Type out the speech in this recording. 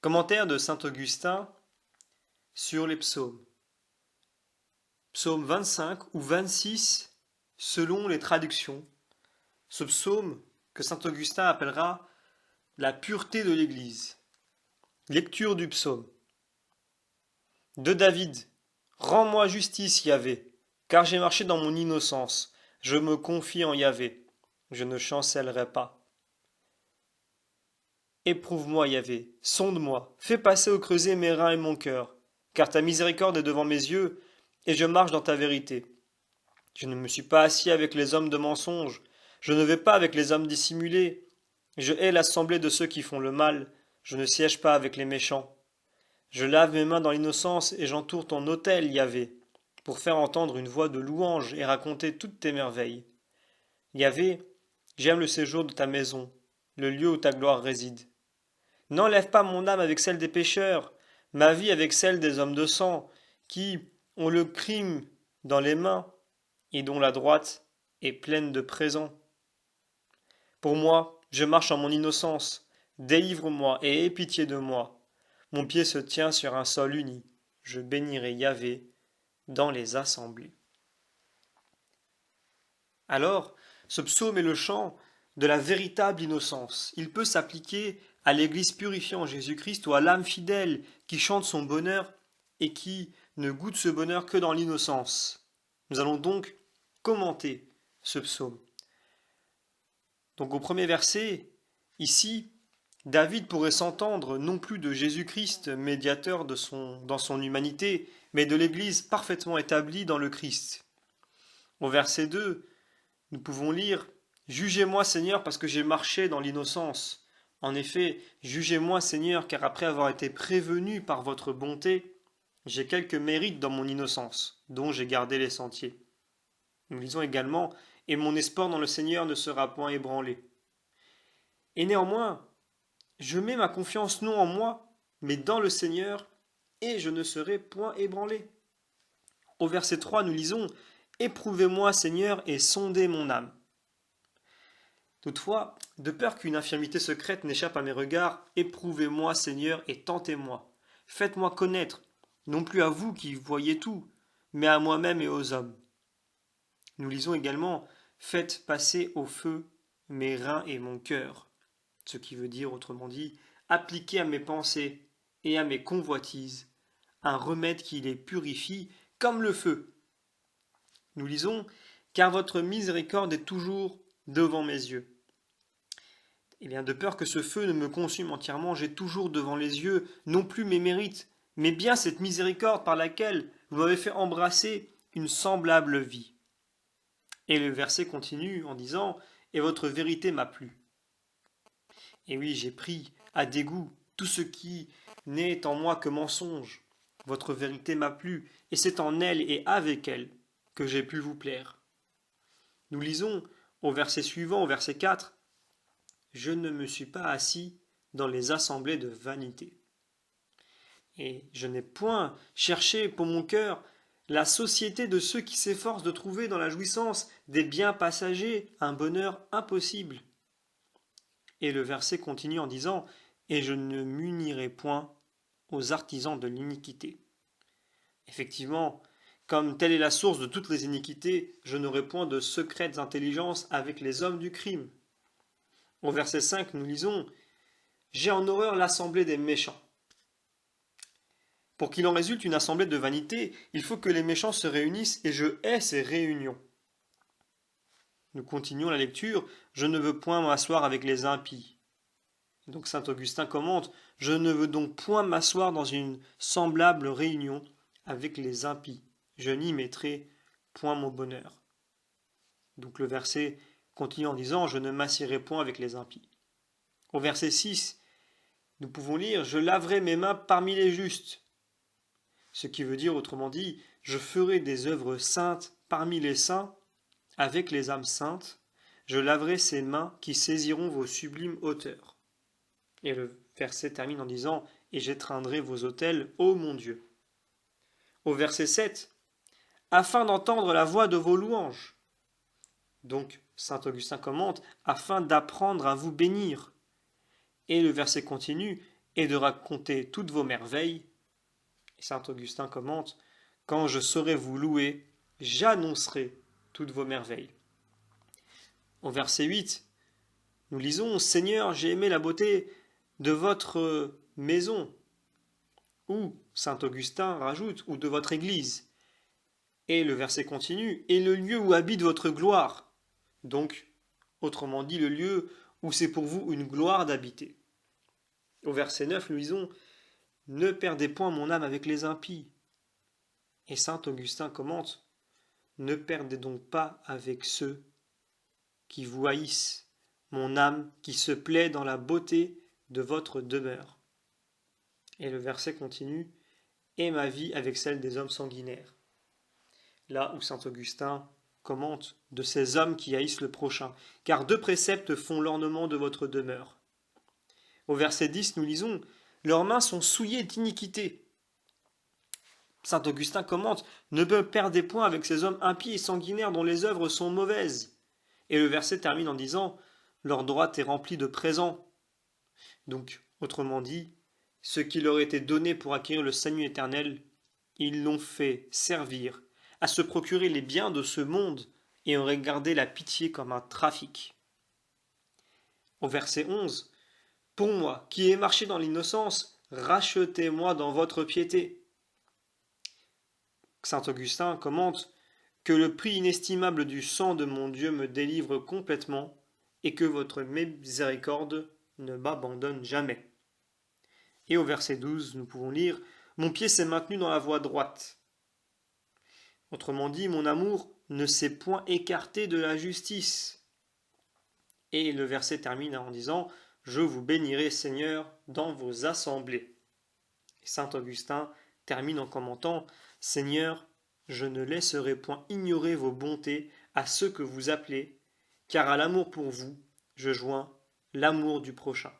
Commentaire de saint Augustin sur les psaumes. Psaume 25 ou 26 selon les traductions. Ce psaume que saint Augustin appellera la pureté de l'Église. Lecture du psaume. De David. Rends-moi justice, Yahvé, car j'ai marché dans mon innocence. Je me confie en Yahvé. Je ne chancellerai pas. Éprouve-moi, Yahvé, sonde-moi, fais passer au creuset mes reins et mon cœur, car ta miséricorde est devant mes yeux, et je marche dans ta vérité. Je ne me suis pas assis avec les hommes de mensonge, je ne vais pas avec les hommes dissimulés. Je hais l'assemblée de ceux qui font le mal, je ne siège pas avec les méchants. Je lave mes mains dans l'innocence et j'entoure ton autel, Yahvé, pour faire entendre une voix de louange et raconter toutes tes merveilles. Yahvé, j'aime le séjour de ta maison, le lieu où ta gloire réside. N'enlève pas mon âme avec celle des pécheurs, ma vie avec celle des hommes de sang, qui ont le crime dans les mains et dont la droite est pleine de présents. Pour moi, je marche en mon innocence, délivre-moi et aie pitié de moi. Mon pied se tient sur un sol uni, je bénirai Yahvé dans les assemblées. Alors, ce psaume est le chant de la véritable innocence. Il peut s'appliquer à l'Église purifiée en Jésus-Christ ou à l'âme fidèle qui chante son bonheur et qui ne goûte ce bonheur que dans l'innocence. Nous allons donc commenter ce psaume. Donc au premier verset, ici, David pourrait s'entendre non plus de Jésus-Christ, médiateur dans son humanité, mais de l'Église parfaitement établie dans le Christ. Au verset 2, nous pouvons lire « Jugez-moi, Seigneur, parce que j'ai marché dans l'innocence. En effet, jugez-moi, Seigneur, car après avoir été prévenu par votre bonté, j'ai quelques mérites dans mon innocence, dont j'ai gardé les sentiers. » Nous lisons également « Et mon espoir dans le Seigneur ne sera point ébranlé. » Et néanmoins, je mets ma confiance non en moi, mais dans le Seigneur, et je ne serai point ébranlé. Au verset 3, nous lisons « Éprouvez-moi, Seigneur, et sondez mon âme. » Toutefois, de peur qu'une infirmité secrète n'échappe à mes regards, éprouvez-moi, Seigneur, et tentez-moi. Faites-moi connaître, non plus à vous qui voyez tout, mais à moi-même et aux hommes. Nous lisons également « Faites passer au feu mes reins et mon cœur », ce qui veut dire, autrement dit, appliquer à mes pensées et à mes convoitises un remède qui les purifie comme le feu. Nous lisons « Car votre miséricorde est toujours devant mes yeux. » Eh bien, de peur que ce feu ne me consume entièrement, j'ai toujours devant les yeux non plus mes mérites, mais bien cette miséricorde par laquelle vous m'avez fait embrasser une semblable vie. Et le verset continue en disant « Et votre vérité m'a plu. » Et oui, j'ai pris à dégoût tout ce qui n'est en moi que mensonge. Votre vérité m'a plu, et c'est en elle et avec elle que j'ai pu vous plaire. Nous lisons au verset suivant, au verset 4, « Je ne me suis pas assis dans les assemblées de vanité. » Et je n'ai point cherché pour mon cœur la société de ceux qui s'efforcent de trouver dans la jouissance des biens passagers un bonheur impossible. Et le verset continue en disant « Et je ne m'unirai point aux artisans de l'iniquité. » Effectivement, comme telle est la source de toutes les iniquités, je n'aurai point de secrètes intelligences avec les hommes du crime. Au verset 5, nous lisons « J'ai en horreur l'assemblée des méchants. » Pour qu'il en résulte une assemblée de vanité, il faut que les méchants se réunissent et je hais ces réunions. Nous continuons la lecture « Je ne veux point m'asseoir avec les impies. » Donc saint Augustin commente « Je ne veux donc point m'asseoir dans une semblable réunion avec les impies. Je n'y mettrai point mon bonheur. » Donc le verset continue en disant « Je ne m'assierai point avec les impies. » Au verset 6, nous pouvons lire « Je laverai mes mains parmi les justes. » Ce qui veut dire, autrement dit, je ferai des œuvres saintes parmi les saints, avec les âmes saintes, je laverai ces mains qui saisiront vos sublimes hauteurs. Et le verset termine en disant, et j'étreindrai vos autels, ô mon Dieu. Au verset 7, afin d'entendre la voix de vos louanges. Donc, saint Augustin commente, afin d'apprendre à vous bénir. Et le verset continue, et de raconter toutes vos merveilles. Et saint Augustin commente, quand je saurai vous louer, j'annoncerai toutes vos merveilles. Au verset 8, nous lisons, Seigneur, j'ai aimé la beauté de votre maison. Ou, saint Augustin rajoute, ou de votre église. Et le verset continue, et le lieu où habite votre gloire. Donc, autrement dit, le lieu où c'est pour vous une gloire d'habiter. Au verset 9, nous lisons, ne perdez point mon âme avec les impies. Et saint Augustin commente, ne perdez donc pas avec ceux qui vous haïssent, mon âme qui se plaît dans la beauté de votre demeure. Et le verset continue, et ma vie avec celle des hommes sanguinaires. Là où saint Augustin commente de ces hommes qui haïssent le prochain, car 2 préceptes font l'ornement de votre demeure. Au verset 10, nous lisons, leurs mains sont souillées d'iniquité. Saint Augustin commente, ne perdez point avec ces hommes impies et sanguinaires dont les œuvres sont mauvaises. Et le verset termine en disant, leur droite est remplie de présents. Donc, autrement dit, ce qui leur était donné pour acquérir le salut éternel, ils l'ont fait servir à se procurer les biens de ce monde et ont regardé la pitié comme un trafic. Au verset 11, pour moi, qui ai marché dans l'innocence, rachetez-moi dans votre piété. Saint Augustin commente que le prix inestimable du sang de mon Dieu me délivre complètement et que votre miséricorde ne m'abandonne jamais. Et au verset 12, nous pouvons lire « Mon pied s'est maintenu dans la voie droite ». Autrement dit, mon amour ne s'est point écarté de la justice. Et le verset termine en disant « Je vous bénirai, Seigneur, dans vos assemblées ». Saint Augustin termine en commentant « Seigneur, je ne laisserai point ignorer vos bontés à ceux que vous appelez, car à l'amour pour vous, je joins l'amour du prochain. »